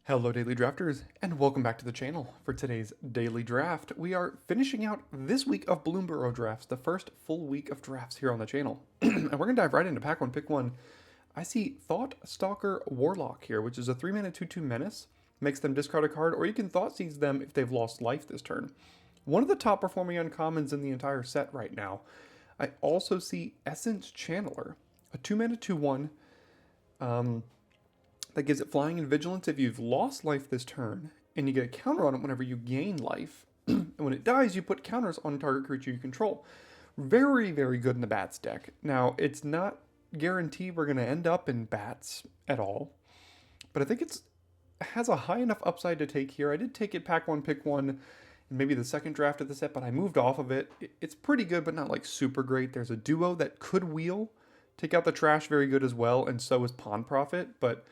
Hello Daily Drafters, and welcome back to the channel. For today's Daily Draft, we are finishing out this week of Bloomburrow drafts, the first full week of drafts here on the channel. And we're going to dive right into pack one, pick one. I see Thought Stalker Warlock here, which is a 3-mana 2/2 menace. Makes them discard a card, or you can Thought Seize them if they've lost life this turn. One of the top performing uncommons in the entire set right now. I also see Essence Channeler, a 2-mana 2/1. That gives it flying and vigilance if you've lost life this turn, and you get a counter on it whenever you gain life. And when it dies, you put counters on target creature you control. Very, very good in the Bats deck. Now, it's not guaranteed we're going to end up in Bats at all, but I think it has a high enough upside to take here. I did take it pack one, pick one, and maybe the second draft of the set, but I moved off of it. It's pretty good, but not like super great. There's a duo that could wheel, take out the trash, very good as well, and so is Pawn Profit, but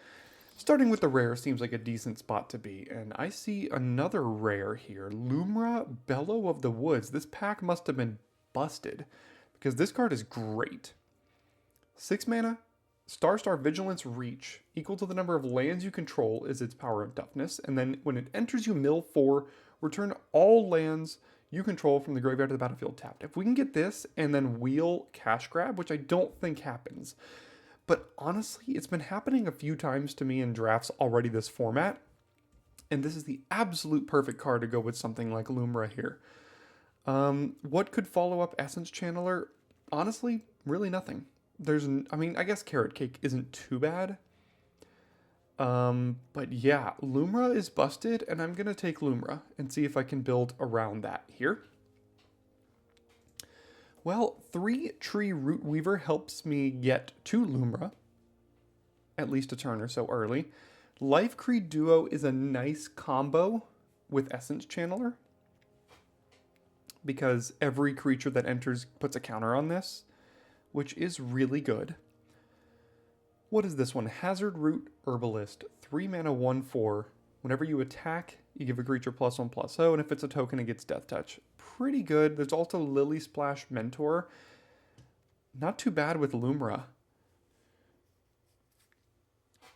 starting with the rare seems like a decent spot to be, and I see another rare here, Lumra, Bellow of the Woods. This pack must have been busted, because this card is great. 6 mana, Star Vigilance Reach, equal to the number of lands you control is its power and toughness, and then when it enters you mill 4, return all lands you control from the graveyard to the battlefield tapped. If we can get this, and then wheel Cash Grab, which I don't think happens, but honestly, it's been happening a few times to me in drafts already this format. And this is the absolute perfect card to go with something like Lumra here. What could follow up Essence Channeler? Honestly, really nothing. I guess Carrot Cake isn't too bad. But yeah, Lumra is busted, and I'm going to take Lumra and see if I can build around that here. Well, 3-Tree Root Weaver helps me get to Lumra, at least a turn or so early. Life Creed Duo is a nice combo with Essence Channeler, because every creature that enters puts a counter on this, which is really good. What is this one? Hazard Root Herbalist, 3 mana 1/4. Whenever you attack, you give a creature +1/+0, and if it's a token, it gets Death Touch. Pretty good. There's also Lily Splash Mentor. Not too bad with Lumra.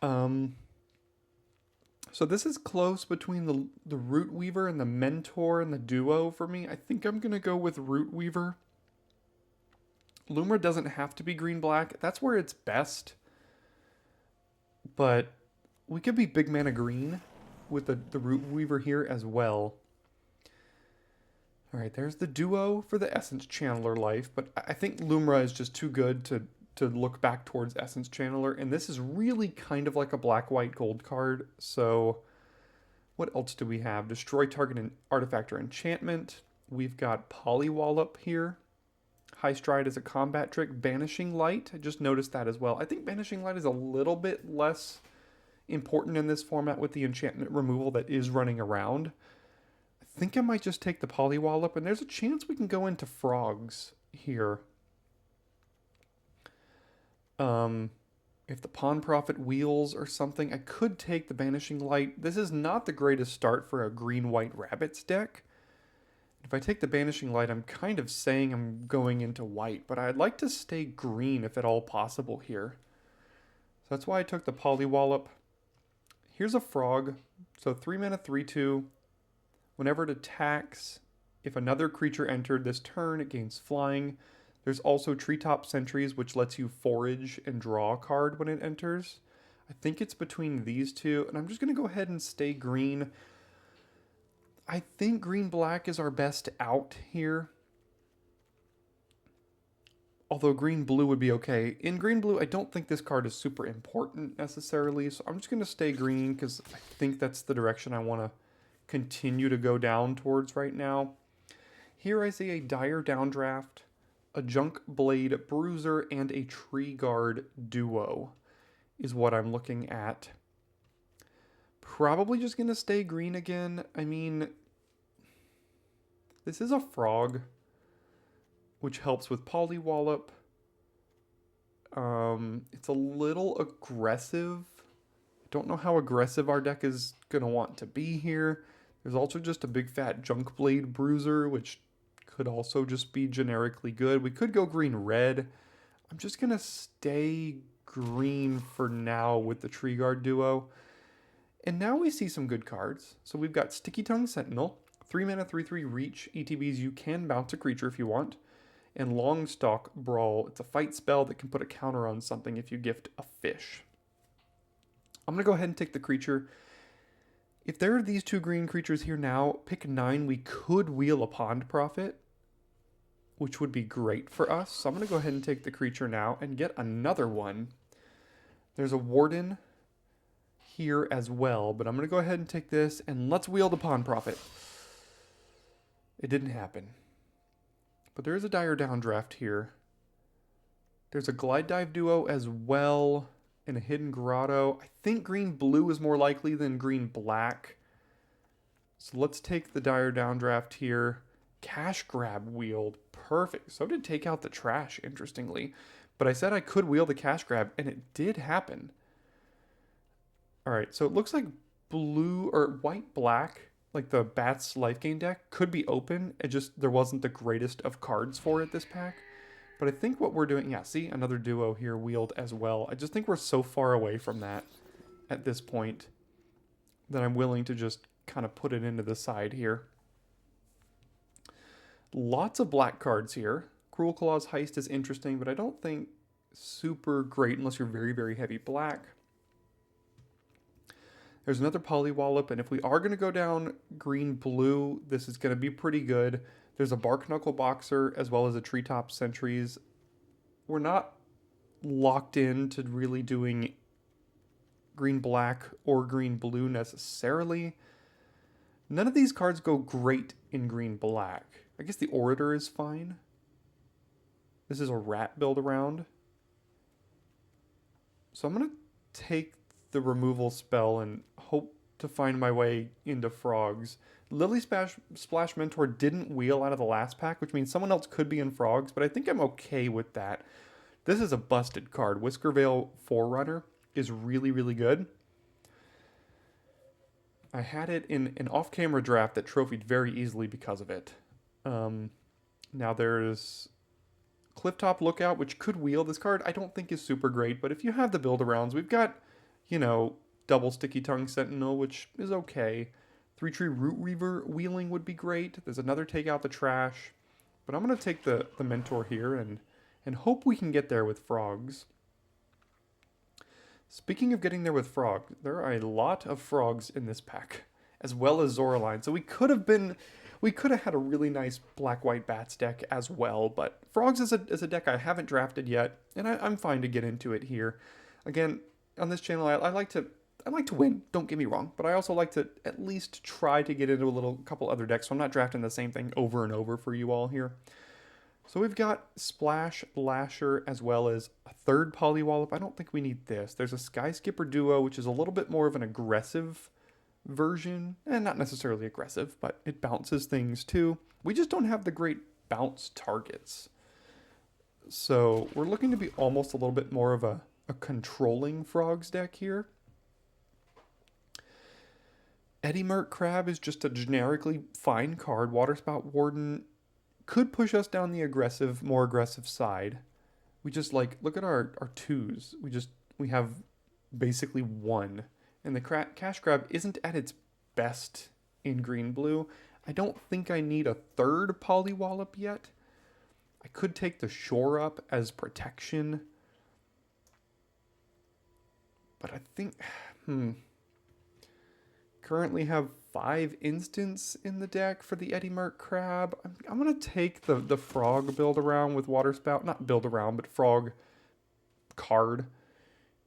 So this is close between the Root Weaver and the Mentor and the Duo for me. I think I'm going to go with Root Weaver. Lumra doesn't have to be green-black. That's where it's best. But we could be big mana green with the Root Weaver here as well. All right, there's the Duo for the Essence Channeler life, but I think Lumra is just too good to look back towards Essence Channeler, and this is really kind of like a black-white gold card. So what else do we have? Destroy target artifact or enchantment. We've got Polywallop here. High Stride is a combat trick. Banishing Light, I just noticed that as well. I think Banishing Light is a little bit less important in this format with the enchantment removal that is running around. I think I might just take the Polywallop, and there's a chance we can go into Frogs here. If the Pawn Profit wheels or something, I could take the Banishing Light. This is not the greatest start for a green-white Rabbits deck. If I take the Banishing Light, I'm kind of saying I'm going into white, but I'd like to stay green if at all possible here. So that's why I took the Polywallop. Here's a Frog. So 3 mana 3/2. Whenever it attacks, if another creature entered this turn, it gains flying. There's also Treetop Sentries, which lets you forage and draw a card when it enters. I think it's between these two, and I'm just going to go ahead and stay green. I think green-black is our best out here. Although green-blue would be okay. In green-blue, I don't think this card is super important necessarily, so I'm just going to stay green because I think that's the direction I want to continue to go down towards right now. Here I see a Dire Downdraft, a Junk Blade Bruiser, and a Tree Guard Duo is what I'm looking at. Probably just going to stay green again. I mean, this is a Frog, which helps with Polywallop. It's a little aggressive. I don't know how aggressive our deck is going to want to be here. There's also just a big fat Junk Blade Bruiser, which could also just be generically good. We could go green-red. I'm just going to stay green for now with the Tree Guard Duo. And now we see some good cards. So we've got Sticky Tongue Sentinel, 3 mana, 3/3 reach ETBs. You can bounce a creature if you want. And Longstalk Brawl. It's a fight spell that can put a counter on something if you gift a fish. I'm going to go ahead and take the creature. If there are these 2 green creatures here now, pick 9, we could wheel a Pond Prophet, which would be great for us. So I'm going to go ahead and take the creature now and get another one. There's a Warden here as well, but I'm going to go ahead and take this and let's wheel the Pond Prophet. It didn't happen. But there is a Dire Downdraft here. There's a Glide Dive Duo as well. And a Hidden Grotto. I think green-blue is more likely than green-black. So let's take the Dire Downdraft here. Cash Grab wheeled. Perfect. So did Take Out the Trash, interestingly. But I said I could wheel the Cash Grab, and it did happen. Alright, so it looks like blue or white-black, like the Bats life gain deck, could be open. It just, there wasn't the greatest of cards for it this pack. But I think what we're doing, yeah, see, another duo here wheeled as well. I just think we're so far away from that at this point that I'm willing to just kind of put it into the side here. Lots of black cards here. Cruel Claw's Heist is interesting, but I don't think super great unless you're very, very heavy black. There's another Polywallop, and if we are going to go down green-blue, this is going to be pretty good. There's a Bark Knuckle Boxer as well as a Treetop Sentries. We're not locked in to really doing green-black or green-blue necessarily. None of these cards go great in green-black. I guess the Orator is fine. This is a rat build around. So I'm going to take the removal spell and hope to find my way into frogs. Lily Splash Mentor didn't wheel out of the last pack, which means someone else could be in frogs, but I think I'm okay with that. This is a busted card. Whiskervale Forerunner is really, really good. I had it in an off-camera draft that trophied very easily because of it. Now there's Clifftop Lookout, which could wheel. This card I don't think is super great, but if you have the build-arounds, we've got, you know, double Sticky Tongue Sentinel, which is okay. 3-Tree Root Reaver wheeling would be great. There's another Take Out the Trash. But I'm going to take the Mentor here and hope we can get there with frogs. Speaking of getting there with frogs, there are a lot of frogs in this pack, as well as Zoraline. So we could have had a really nice black-white bats deck as well, but frogs is a deck I haven't drafted yet, and I'm fine to get into it here. Again, on this channel, I like to win, don't get me wrong, but I also like to at least try to get into a couple other decks, so I'm not drafting the same thing over and over for you all here. So we've got Splash Lasher as well as a third Polywallop. I don't think we need this. There's a Sky Skipper Duo, which is a little bit more of an aggressive version, and not necessarily aggressive, but it bounces things too. We just don't have the great bounce targets. So we're looking to be almost a little bit more of a controlling frogs deck here. Eddie Mert Crab is just a generically fine card. Waterspout Warden could push us down the more aggressive side. We just look at our twos. We have basically one. And the Cash Grab isn't at its best in green-blue. I don't think I need a third Polywallop yet. I could take the Shore Up as protection. But I think, currently have 5 instants in the deck for the Eddie Mert Crab. I'm going to take the frog build around with Waterspout. Not build around, but frog card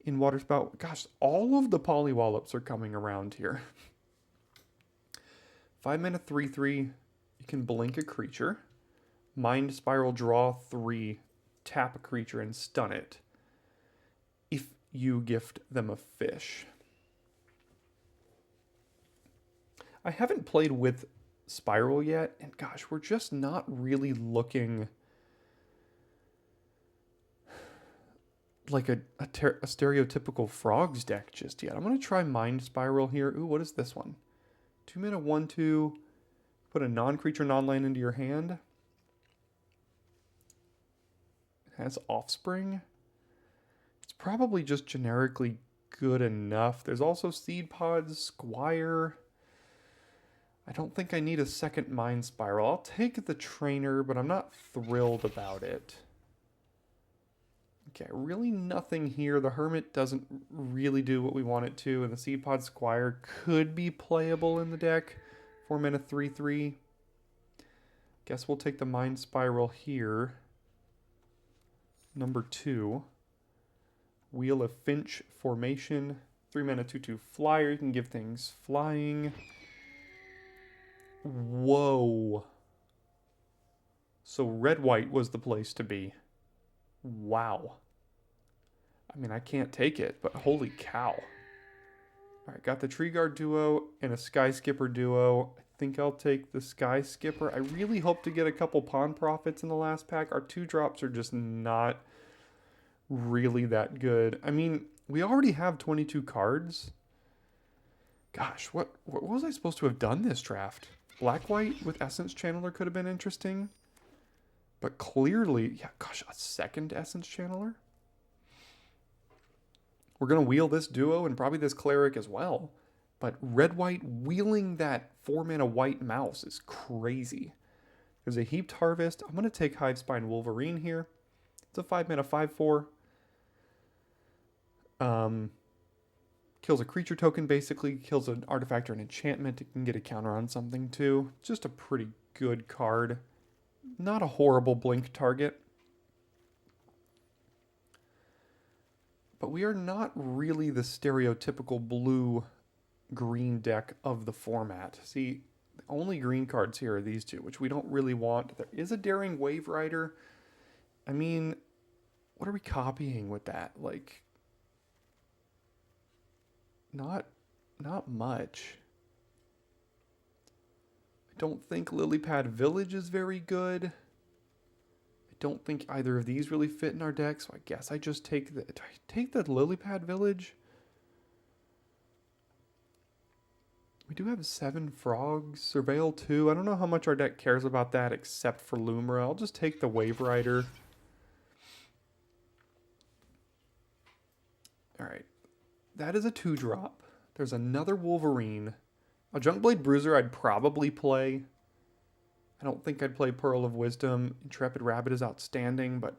in Waterspout. Gosh, all of the Polywallops are coming around here. 5 mana 3/3. You can blink a creature. Mind Spiral, draw 3. Tap a creature and stun it. If you gift them a fish. I haven't played with Spiral yet, and gosh, we're just not really looking like a stereotypical frogs deck just yet. I'm going to try Mind Spiral here. Ooh, what is this one? 2 mana 1/2. Put a non-creature, non-land into your hand. It has Offspring. It's probably just generically good enough. There's also Seed Pods, Squire. I don't think I need a second Mind Spiral. I'll take the Trainer, but I'm not thrilled about it. Okay, really nothing here. The Hermit doesn't really do what we want it to, and the Seed Pod Squire could be playable in the deck. 4 mana 3/3. Guess we'll take the Mind Spiral here. Number 2. Wheel of Finch formation. 3 mana 2/2 flyer. You can give things flying. Whoa. So red-white was the place to be. Wow. I mean, I can't take it, but holy cow. Alright, got the Tree Guard duo and a Sky Skipper duo. I think I'll take the Sky Skipper. I really hope to get a couple Pawn Profits in the last pack. Our 2-drops are just not really that good. I mean, we already have 22 cards. Gosh, what was I supposed to have done this draft? Black-white with Essence Channeler could have been interesting. But clearly, yeah, gosh, a second Essence Channeler? We're going to wheel this duo and probably this Cleric as well. But red-white wheeling that 4-mana white mouse is crazy. There's a Heaped Harvest. I'm going to take Hivespine Wolverine here. It's a 5-mana 5/4. Kills a creature token, basically. Kills an artifact or an enchantment. It can get a counter on something, too. Just a pretty good card. Not a horrible blink target. But we are not really the stereotypical blue-green deck of the format. See, the only green cards here are these two, which we don't really want. There is a Daring Wave Rider. I mean, what are we copying with that? Like, not much. I don't think Lilypad Village is very good. I don't think either of these really fit in our deck, so I guess I just take the... Do I take the Lilypad Village? We do have 7 Frogs, Surveil 2. I don't know how much our deck cares about that except for Lumra. I'll just take the Wave Rider. Alright. That is a 2-drop. There's another Wolverine. A Junkblade Bruiser I'd probably play. I don't think I'd play Pearl of Wisdom. Intrepid Rabbit is outstanding, but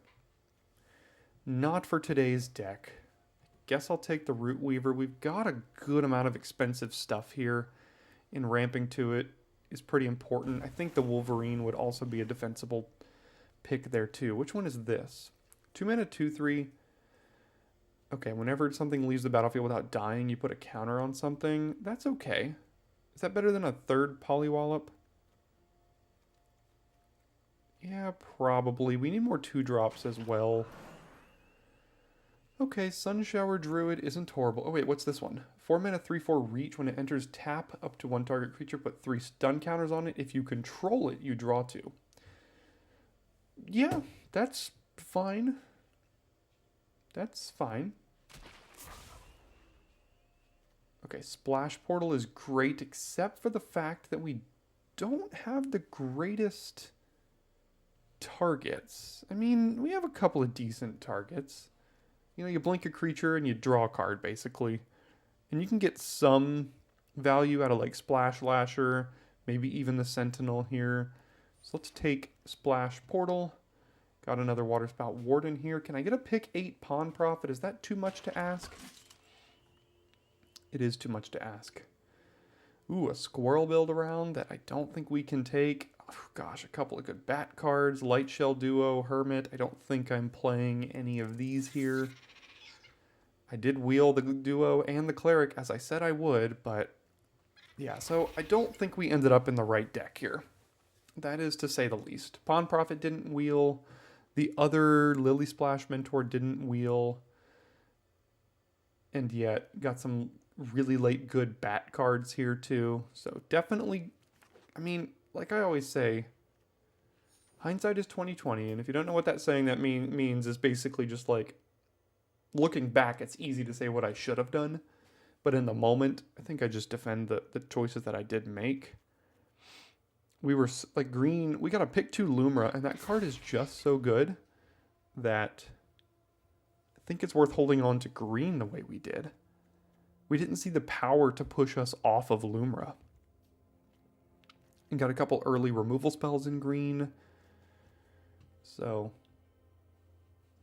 not for today's deck. Guess I'll take the Root Weaver. We've got a good amount of expensive stuff here, and ramping to it is pretty important. I think the Wolverine would also be a defensible pick there too. Which one is this? 2 mana 2/3. Okay, whenever something leaves the battlefield without dying, you put a counter on something. That's okay. Is that better than a 3rd Polywallop? Yeah, probably. We need more 2-drops as well. Okay, Sunshower Druid isn't horrible. Oh wait, what's this one? 4 mana 3/4 reach. When it enters tap, up to 1 target creature, put 3 stun counters on it. If you control it, you draw 2. Yeah, that's fine. That's fine. Okay, Splash Portal is great, except for the fact that we don't have the greatest targets. I mean, we have a couple of decent targets. You know, you blink a creature and you draw a card, basically. And you can get some value out of, like, Splash Lasher, maybe even the Sentinel here. So let's take Splash Portal. Got another Waterspout Warden here. Can I get a pick 8 Pawn Profit? Is that too much to ask? It is too much to ask. Ooh, a Squirrel build around that I don't think we can take. Oh, gosh, a couple of good bat cards. Light Shell Duo, Hermit. I don't think I'm playing any of these here. I did wheel the Duo and the Cleric as I said I would, but yeah, so I don't think we ended up in the right deck here. That is to say the least. Pawn Profit didn't wheel. The other Lily Splash Mentor didn't wheel. And yet, got some really late good bat cards here too. So definitely, I mean, like I always say, hindsight is 20/20. And if you don't know what that saying that means is basically just like, looking back, it's easy to say what I should have done. But in the moment, I think I just defend the choices that I did make. We were like green. We got to pick 2 Lumra, and that card is just so good that I think it's worth holding on to green the way we did. We didn't see the power to push us off of Lumra. And got a couple early removal spells in green. So,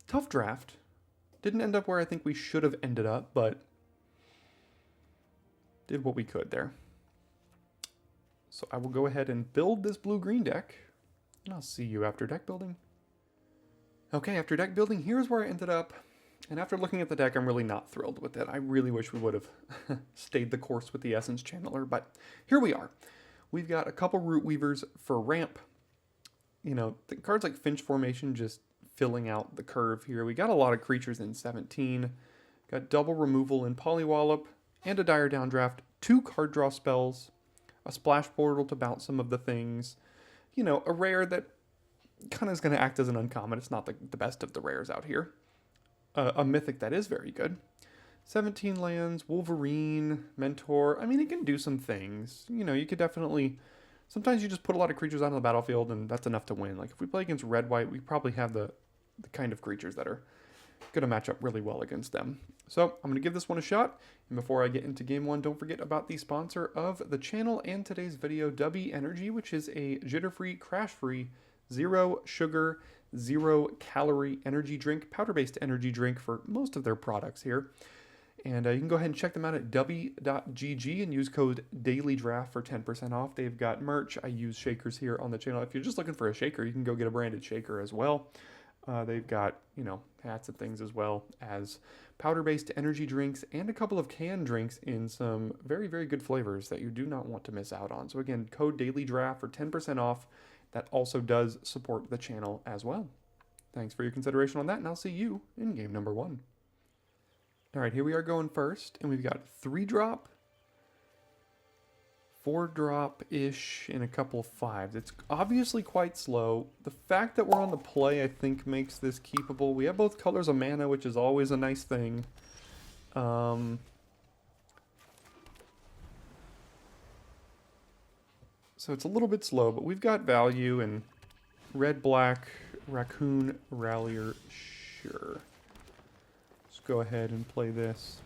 tough draft. Didn't end up where I think we should have ended up, but did what we could there. So I will go ahead and build this blue-green deck, and I'll see you after deck building. Okay, after deck building, here's where I ended up. And after looking at the deck, I'm really not thrilled with it. I really wish we would have stayed the course with the Essence Channeler, but here we are. We've got a couple Root Weavers for ramp. You know, the cards like Finch Formation just filling out the curve here. We got a lot of creatures in 17. Got double removal in Polywallop and a Dire Downdraft, 2 card draw spells, a Splash Portal to bounce some of the things. You know, a rare that kind of is going to act as an uncommon. It's not the best of the rares out here. A mythic that is very good. 17 lands, Wolverine, Mentor. I mean, it can do some things. You know, you could definitely... Sometimes you just put a lot of creatures out on the battlefield and that's enough to win. Like, if we play against red-white, we probably have the kind of creatures that are going to match up really well against them. So, I'm going to give this one a shot. And before I get into game one, don't forget about the sponsor of the channel and today's video, W Energy, which is a jitter-free, crash-free, 0 sugar, 0 calorie energy drink, powder-based energy drink for most of their products here. And you can go ahead and check them out at w.gg and use code DAILYDRAFT for 10% off. They've got merch. I use shakers here on the channel. If you're just looking for a shaker, you can go get a branded shaker as well. They've got, you know, hats and things as well as powder-based energy drinks and a couple of canned drinks in some very, very good flavors that you do not want to miss out on. So again, code DAILYDRAFT for 10% off. That also does support the channel as well. Thanks for your consideration on that, and I'll see you in game number one. All right, here we are going first, and we've got 3-drop, 4-drop-ish, and a couple 5s. It's obviously quite slow. The fact that we're on the play, I think, makes this keepable. We have both colors of mana, which is always a nice thing. So it's a little bit slow, but we've got value in red, black, raccoon, rallier, sure. Go ahead and play this.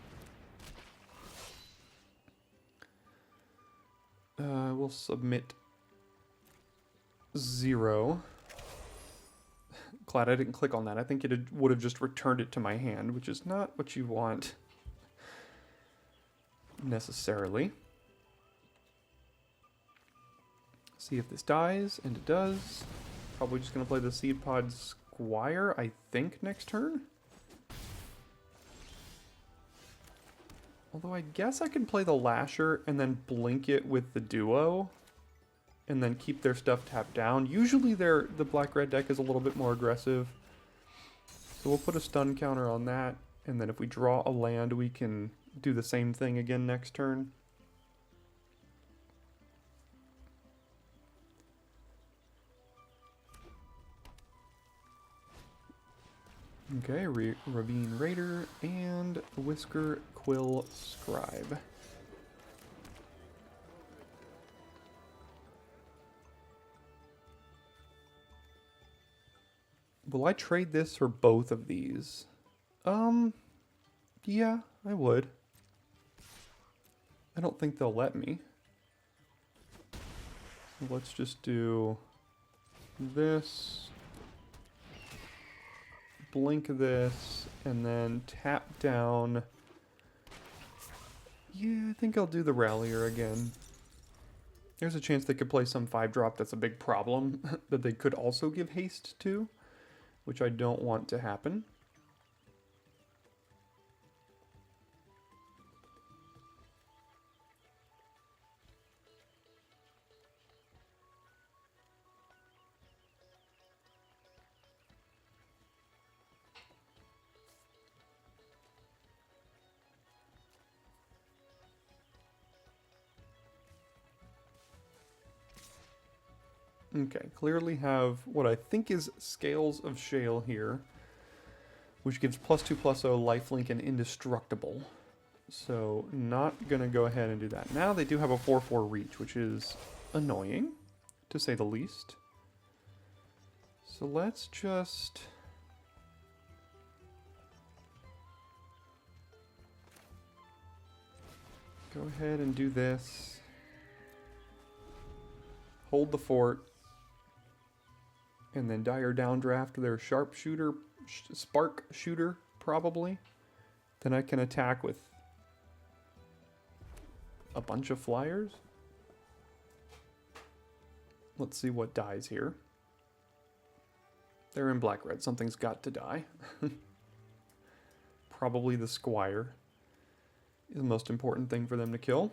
We'll submit 0. Glad I didn't click on that. I think it would have just returned it to my hand, which is not what you want necessarily. See if this dies, and it does. Probably just going to play the Seed Pod Squire, I think, next turn. Although I guess I can play the Lasher and then blink it with the Duo and then keep their stuff tapped down. Usually the black-red deck is a little bit more aggressive. So we'll put a stun counter on that, and then if we draw a land, we can do the same thing again next turn. Okay, Ravine Raider and Whisker Quill Scribe. Will I trade this for both of these? Yeah, I would. I don't think they'll let me. So let's just do this. Blink this, and then tap down. Yeah, I think I'll do the Rallier again. There's a chance they could play some 5-drop that's a big problem that they could also give haste to, which I don't want to happen. Okay, clearly have what I think is Scales of Shale here, which gives +2/+0, lifelink, and indestructible. So not going to go ahead and do that. Now they do have a 4/4 reach, which is annoying, to say the least. So let's just... Go ahead and do this. Hold the fort. And then dire downdraft their sharpshooter, spark shooter, probably. Then I can attack with a bunch of flyers. Let's see what dies here. They're in black-red. Something's got to die. Probably the squire is the most important thing for them to kill.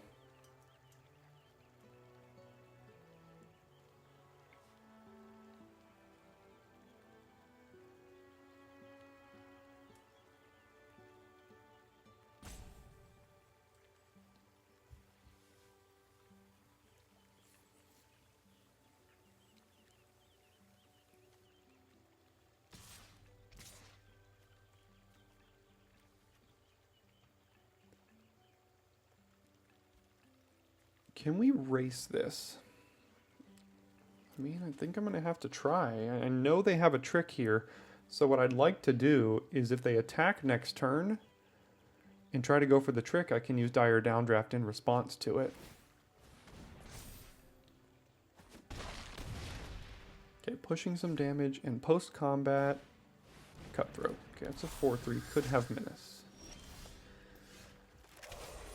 Can we race this? I mean, I think I'm going to have to try. I know they have a trick here. So what I'd like to do is if they attack next turn and try to go for the trick, I can use dire downdraft in response to it. Okay, pushing some damage and post-combat cutthroat. Okay, that's a 4-3. Could have menace.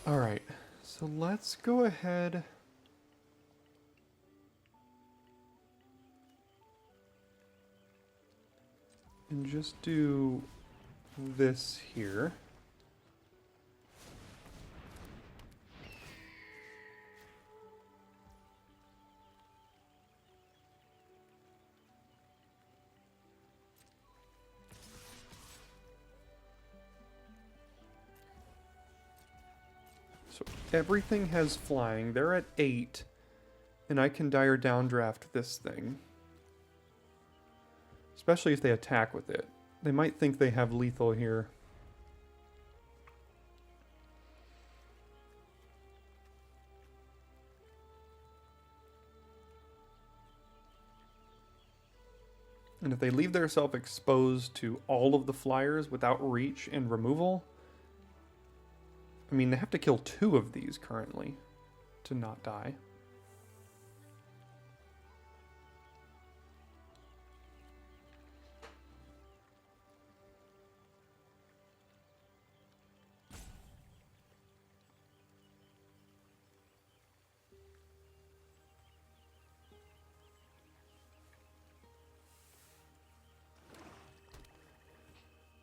Alright. So let's go ahead and just do this here. So everything has flying. They're at 8. And I can dire downdraft this thing. Especially if they attack with it. They might think they have lethal here. And if they leave themselves exposed to all of the flyers without reach and removal, I mean, they have to kill 2 of these currently to not die.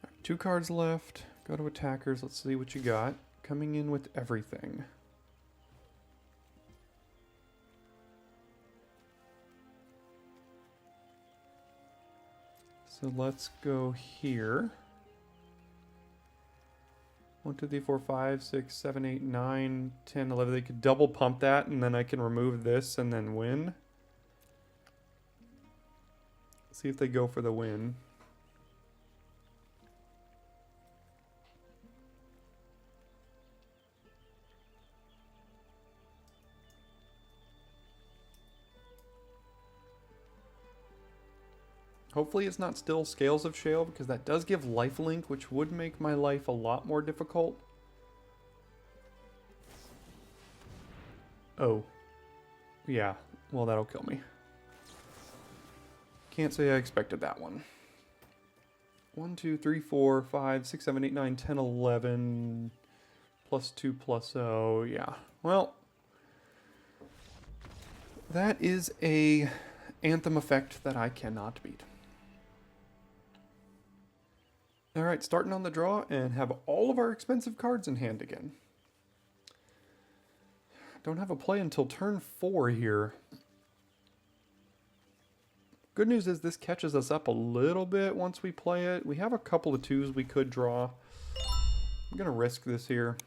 Right, 2 cards left. Go to attackers. Let's see what you got. Coming in with everything. So let's go here. 1, 2, 3, 4, 5, 6, 7, 8, 9, 10, 11. They could double pump that and then I can remove this and then win. See if they go for the win. Hopefully it's not still Scales of Shale, because that does give lifelink, which would make my life a lot more difficult. Oh. Yeah, well that'll kill me. Can't say I expected that one. 1, 2, 3, 4, 5, 6, 7, 8, 9, 10, 11. +2, +0, yeah. Well, that is a Anthem effect that I cannot beat. Alright, starting on the draw and have all of our expensive cards in hand again. Don't have a play until turn 4 here. Good news is this catches us up a little bit once we play it. We have a couple of 2s we could draw. I'm going to risk this here.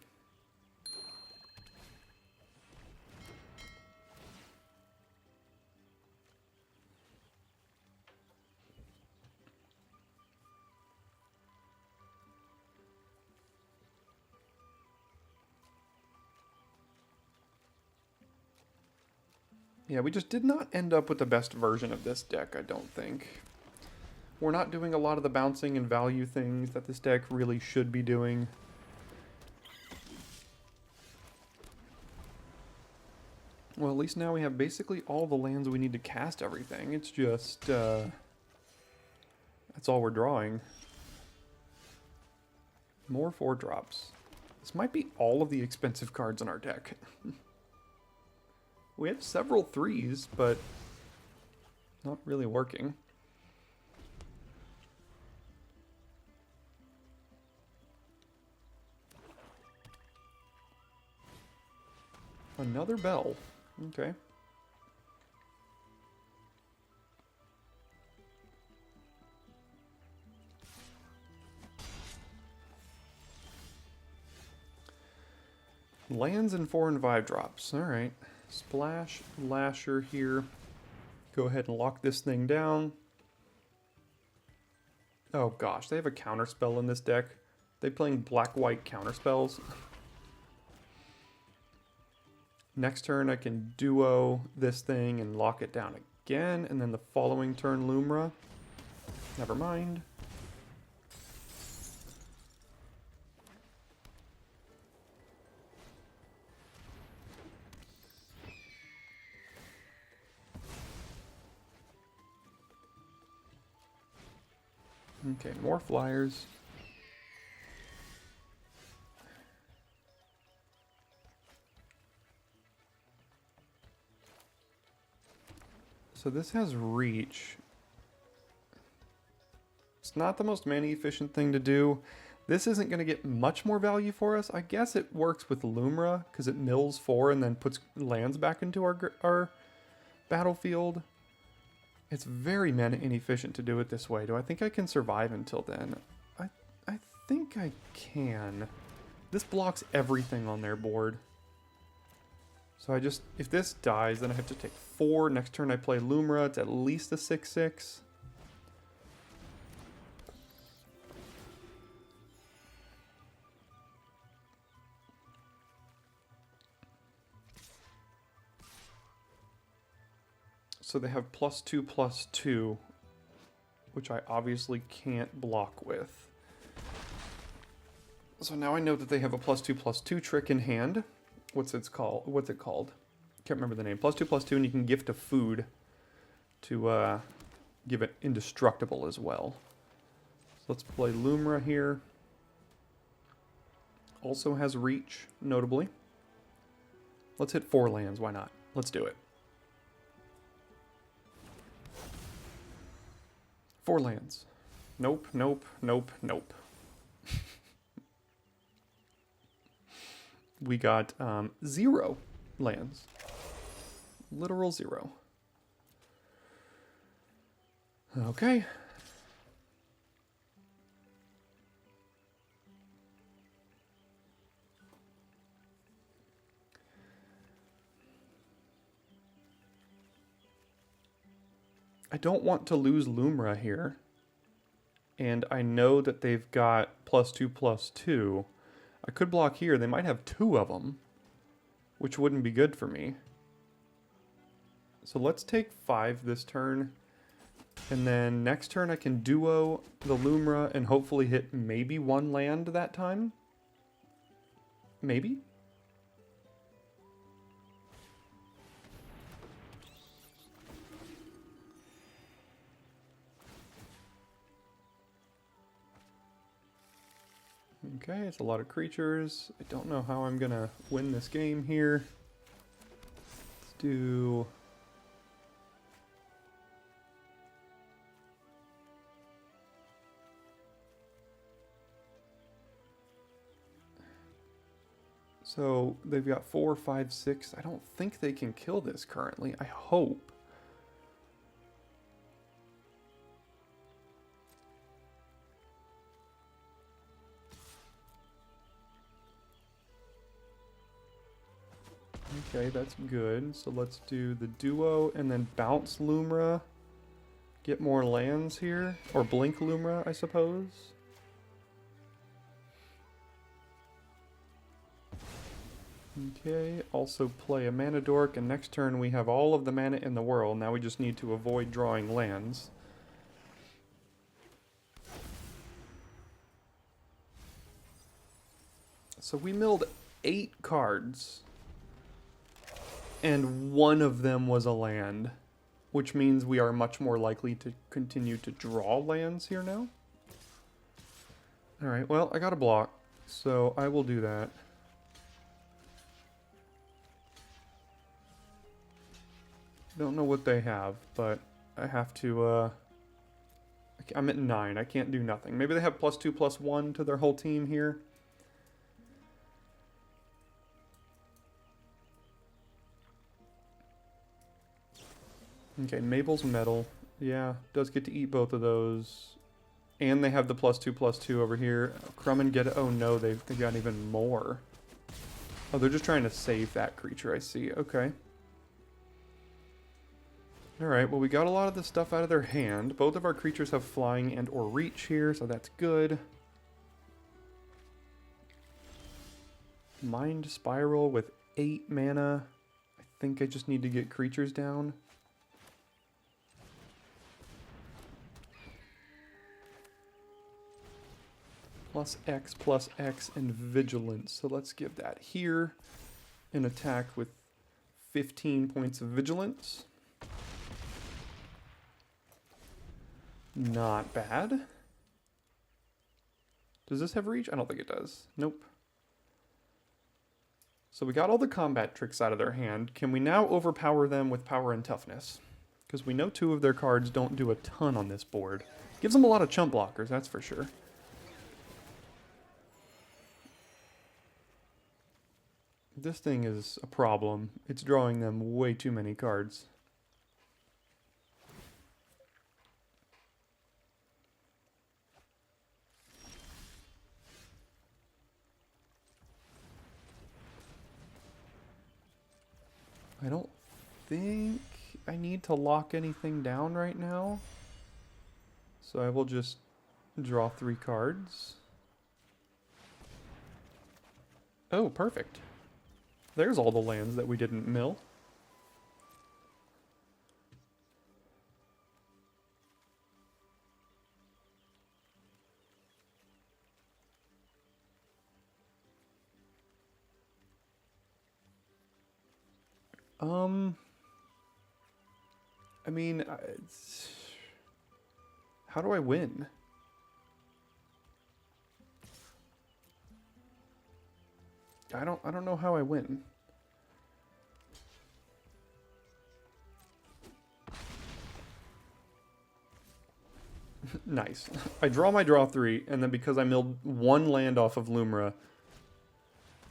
Yeah, we just did not end up with the best version of this deck, I don't think. We're not doing a lot of the bouncing and value things that this deck really should be doing. Well, at least now we have basically all the lands we need to cast everything. It's just, that's all we're drawing. More 4-drops. This might be all of the expensive cards in our deck. We have several 3s, but not really working. Another bell. Okay. Lands and 4 and 5 drops. Alright. Splash, Lasher here. Go ahead and lock this thing down. Oh gosh, they have a counterspell in this deck. They playing black-white counterspells. Next turn I can duo this thing and lock it down again, and then the following turn Lumra. Never mind. Okay, more flyers. So this has reach. It's not the most mana efficient thing to do. This isn't going to get much more value for us. I guess it works with Lumra because it mills 4 and then puts lands back into our battlefield. It's very mana inefficient to do it this way. Do I think I can survive until then? I think I can. This blocks everything on their board. So I just, if this dies, then I have to take 4. Next turn I play Lumra. It's at least a 6/6. So they have +2/+2, which I obviously can't block with. So now I know that they have a +2/+2 trick in hand. What's it called? Can't remember the name. +2/+2, and you can gift a food to give it indestructible as well. So let's play Lumra here. Also has reach, notably. Let's hit 4 lands, why not? Let's do it. 4 lands. Nope, nope, nope, nope. We got 0 lands. Literal 0. Okay. I don't want to lose Lumra here. And I know that they've got +2/+2. I could block here. They might have 2 of them, which wouldn't be good for me. So let's take 5 this turn. And then next turn I can duo the Lumra and hopefully hit maybe 1 land that time. Maybe? Okay, it's a lot of creatures. I don't know how I'm gonna win this game here. Let's do... So they've got 4, 5, 6. I don't think they can kill this currently. I hope. Okay, that's good. So let's do the duo and then bounce Lumra. Get more lands here. Or blink Lumra, I suppose. Okay, also play a mana dork, and next turn we have all of the mana in the world. Now we just need to avoid drawing lands. So we milled 8 cards. and one of them was a land, which means we are much more likely to continue to draw lands here now. Alright, well, I got a block, so I will do that. Don't know what they have, but I have to, I'm at 9. I can't do nothing. Maybe they have +2/+1 to their whole team here. Okay, Mabel's Metal. Yeah, does get to eat both of those. And they have the +2/+2 over here. Crummin get it. Oh no, they got even more. Oh, they're just trying to save that creature, I see. Okay. Alright, well we got a lot of the stuff out of their hand. Both of our creatures have flying and or reach here, so that's good. Mind Spiral with 8 mana. I think I just need to get creatures down. +X and Vigilance. So let's give that here. An attack with 15 points of Vigilance. Not bad. Does this have reach? I don't think it does. Nope. So we got all the combat tricks out of their hand. Can we now overpower them with power and toughness? Because we know 2 of their cards don't do a ton on this board. Gives them a lot of chump blockers, that's for sure. This thing is a problem. It's drawing them way too many cards. I don't think I need to lock anything down right now. So I will just draw 3 cards. Oh, perfect. There's all the lands that we didn't mill. I mean, how do I win? I don't know how I win. Nice. I draw 3, and then because I milled 1 land off of Lumra,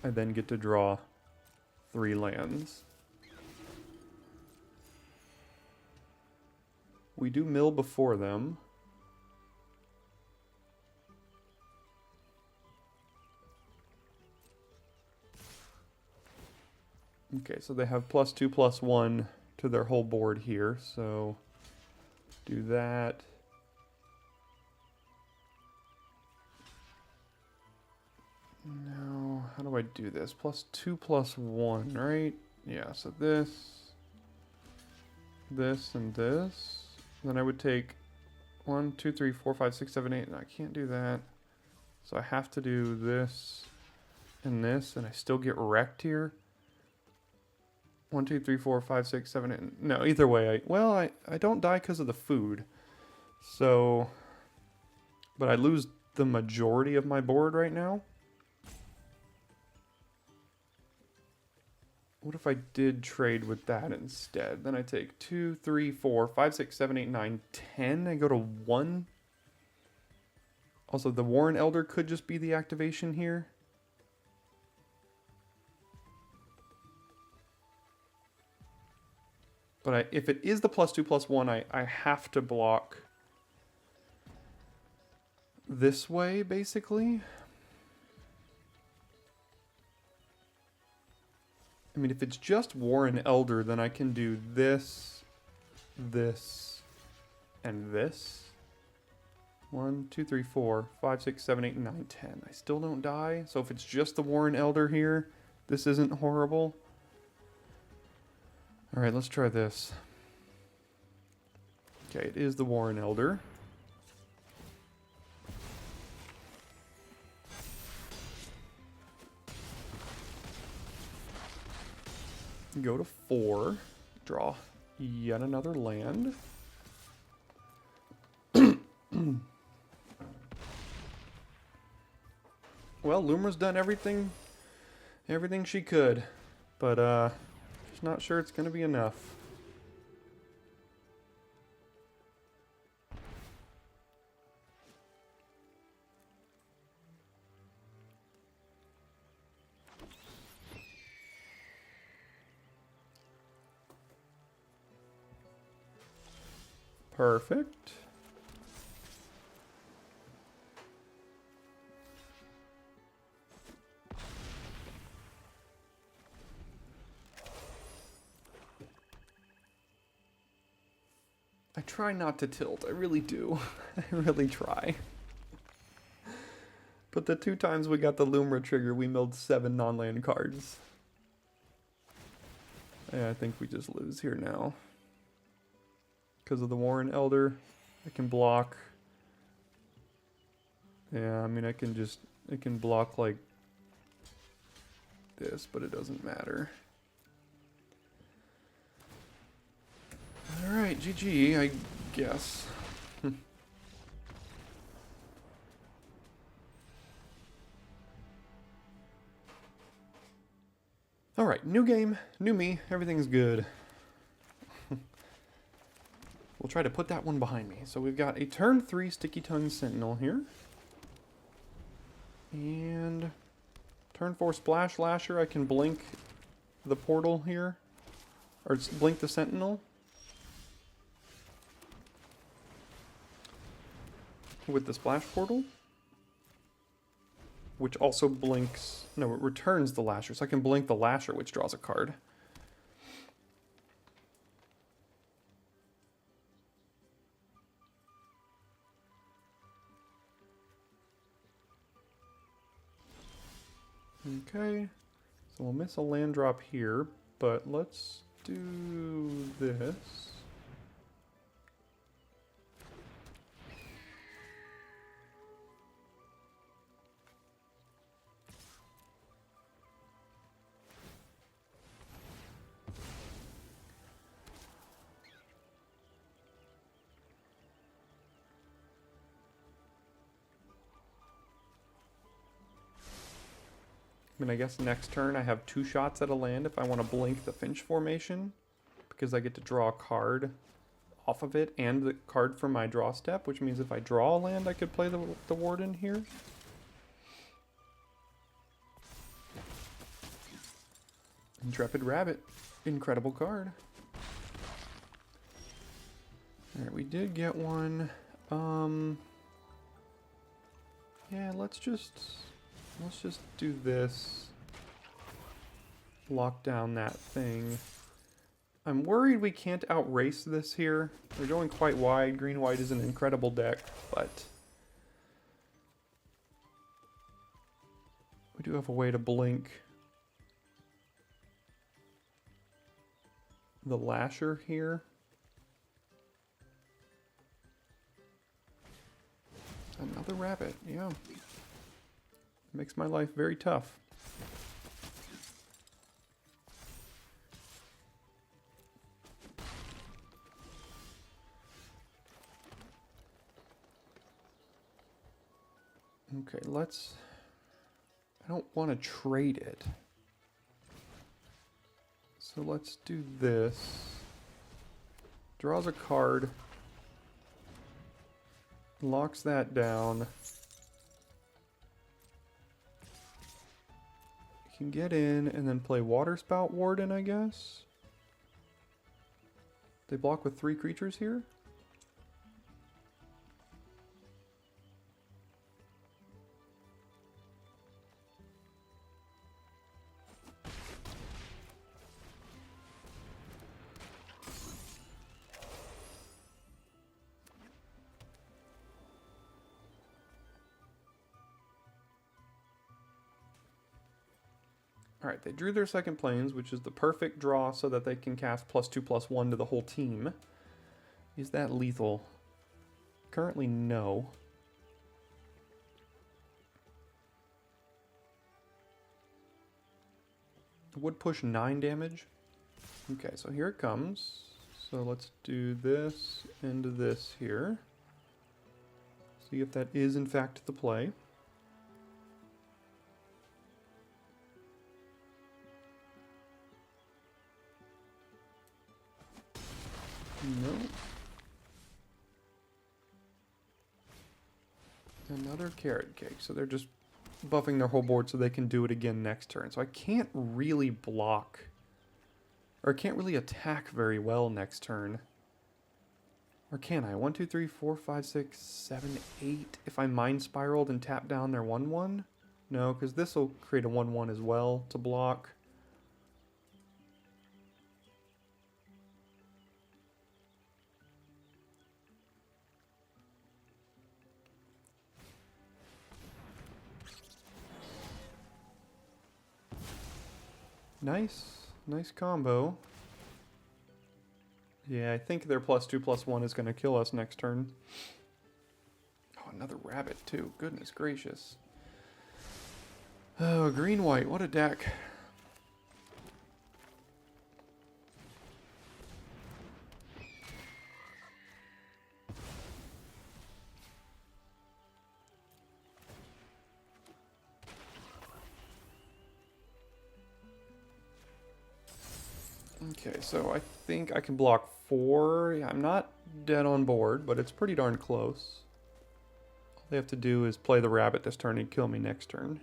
I then get to draw 3 lands. We do mill before them. Okay, so they have +2/+1 to their whole board here, so do that. Now, how do I do this? +2/+1, right? Yeah, so this, and this. Then I would take 1, 2, 3, 4, 5, 6, 7, 8, and I can't do that. So I have to do this, and I still get wrecked here. 1, 2, 3, 4, 5, 6, 7, 8. No, either way, I don't die because of the food. So, but I lose the majority of my board right now. What if I did trade with that instead? Then I take 2, 3, 4, 5, 6, 7, 8, 9, 10. I go to 1. Also, the Warren Elder could just be the activation here. But if it is the +2/+1, I have to block this way, basically. I mean, if it's just Warren Elder, then I can do this, this, and this. 1, 2, 3, 4, 5, 6, 7, 8, 9, 10. I still don't die. So if it's just the Warren Elder here, this isn't horrible. Alright, let's try this. Okay, it is the Warren Elder. Go to 4. Draw yet another land. Well, Luma's done everything she could, but just not sure it's gonna be enough. Perfect. I try not to tilt, I really do. I really try. But the 2 times we got the Lumra trigger, we milled 7 non-land cards. Yeah, I think we just lose here now. Because of the Warren Elder, I can block. Yeah, I mean I can block like this, but it doesn't matter. Alright, GG, I guess. Alright, new game, new me, everything's good. We'll try to put that one behind me. So we've got a turn 3 Sticky Tongue Sentinel here. And turn 4 Splash Lasher, I can blink the portal here. Or blink the Sentinel. With the Splash Portal. Which also blinks... No, it returns the Lasher. So I can blink the Lasher, which draws a card. Okay, so we'll miss a land drop here, but let's do this. I mean, I guess next turn I have 2 shots at a land if I want to blink the Finch formation, because I get to draw a card off of it and the card from my draw step, which means if I draw a land I could play the Warden here. Intrepid Rabbit, incredible card. Alright, we did get one. Yeah, let's just do this. Lock down that thing. I'm worried we can't outrace this here. They're going quite wide. Green-white is an incredible deck, but we do have a way to blink the Lasher here. Another rabbit, yeah. Makes my life very tough. Okay, let's... I don't want to trade it. So let's do this. Draws a card. Locks that down. Can get in and then play Waterspout Warden, I guess. They block with 3 creatures here. Alright, they drew their second planes, which is the perfect draw so that they can cast +2/+1 to the whole team. Is that lethal? Currently, no. It would push 9 damage. Okay, so here it comes. So let's do this and this here. See if that is in fact the play. No. Another carrot cake. So they're just buffing their whole board so they can do it again next turn. So I can't really block, or can't really attack very well next turn. Or can I? 1, 2, 3, 4, 5, 6, 7, 8. If I Mind Spiraled and tap down their 1/1? No, because this will create a 1/1 as well to block. Nice combo. Yeah, I think their +2/+1 is going to kill us next turn. Oh, another rabbit too. Goodness gracious. Oh, green-white, what a deck. Okay, so I think I can block 4. Yeah, I'm not dead on board, but it's pretty darn close. All they have to do is play the rabbit this turn and kill me next turn.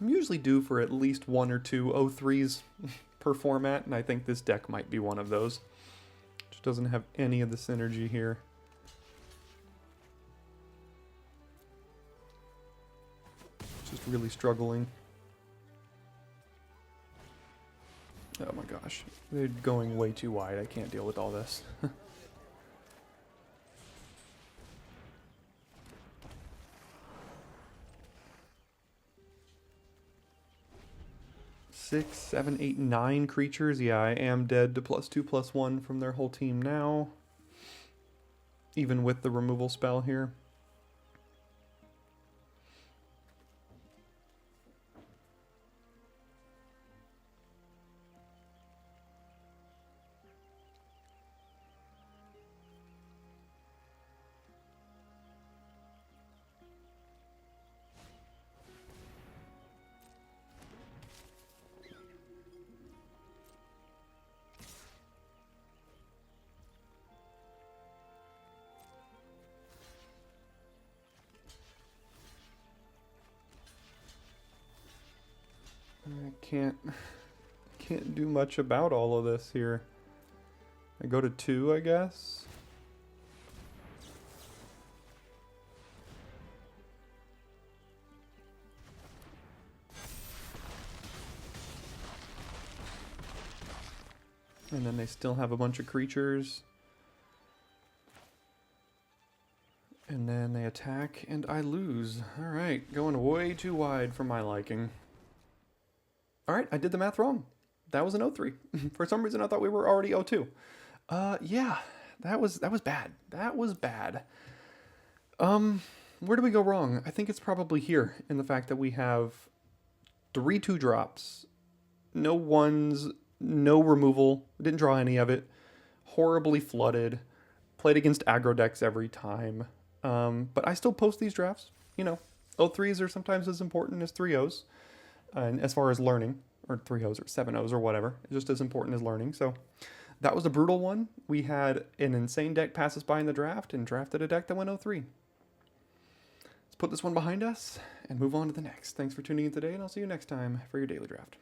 I'm usually due for at least 1 or 2 O3s per format, and I think this deck might be one of those. Just doesn't have any of the synergy here. Just really struggling. Oh my gosh. They're going way too wide. I can't deal with all this. 6, 7, 8, 9 creatures. Yeah, I am dead to +2/+1 from their whole team now. Even with the removal spell here. I can't do much about all of this here. I go to 2, I guess. And then they still have a bunch of creatures. And then they attack, and I lose. Alright, going way too wide for my liking. Alright, I did the math wrong. That was an O3. For some reason I thought we were already O2. Yeah, that was bad. That was bad. Where do we go wrong? I think it's probably here, in the fact that we have 3 2-drops, no 1s, no removal, didn't draw any of it, horribly flooded, played against aggro decks every time. But I still post these drafts. You know, O3s are sometimes as important as 3-Os. And as far as learning, or 3-Os or 7-Os or whatever, it's just as important as learning. So that was a brutal one. We had an insane deck pass us by in the draft and drafted a deck that went 0-3. Let's put this one behind us and move on to the next. Thanks for tuning in today, and I'll see you next time for your daily draft.